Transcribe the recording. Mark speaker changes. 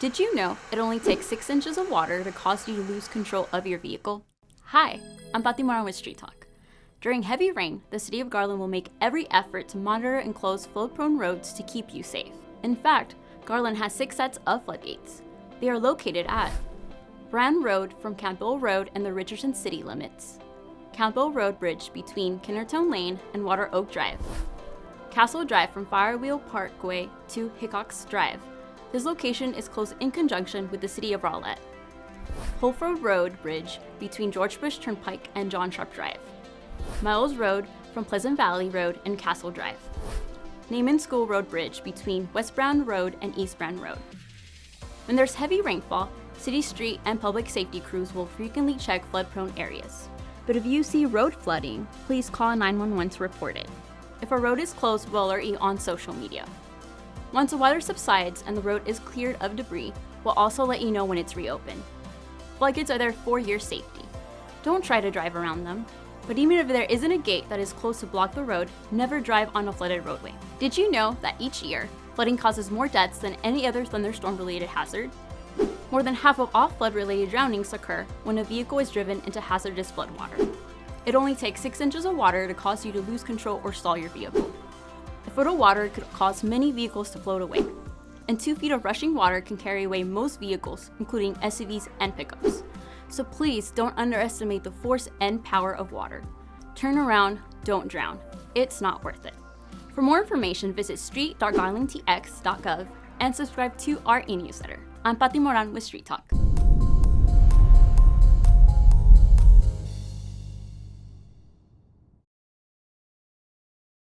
Speaker 1: Did you know it only takes 6 inches of water to cause you to lose control of your vehicle? Hi, I'm Pati Moran with Street Talk. During heavy rain, the City of Garland will make every effort to monitor and close flood-prone roads to keep you safe. In fact, Garland has 6 sets of floodgates. They are located at Brand Road from Campbell Road and the Richardson city limits, Campbell Road Bridge between Kinnertone Lane and Water Oak Drive, Castle Drive from Firewheel Parkway to Hickox Drive. This location is closed in conjunction with the City of Rowlett, Holford Road Bridge between George Bush Turnpike and John Sharp Drive, Miles Road from Pleasant Valley Road and Castle Drive, Naaman School Road Bridge between West Brand Road and East Brand Road. When there's heavy rainfall, city street and public safety crews will frequently check flood-prone areas. But if you see road flooding, please call 911 to report it. If a road is closed, we'll alert you on social media. Once the water subsides and the road is cleared of debris, we'll also let you know when it's reopened. Floodgates are there for your safety. Don't try to drive around them. But even if there isn't a gate that is close to block the road, never drive on a flooded roadway. Did you know that each year, flooding causes more deaths than any other thunderstorm-related hazard? More than half of all flood-related drownings occur when a vehicle is driven into hazardous floodwater. It only takes 6 inches of water to cause you to lose control or stall your vehicle. A foot of water could cause many vehicles to float away, and 2 feet of rushing water can carry away most vehicles, including SUVs and pickups. So please don't underestimate the force and power of water. Turn around, don't drown. It's not worth it. For more information, visit street.garlandtx.gov and subscribe to our e-newsletter. I'm Pati Moran with Street Talk.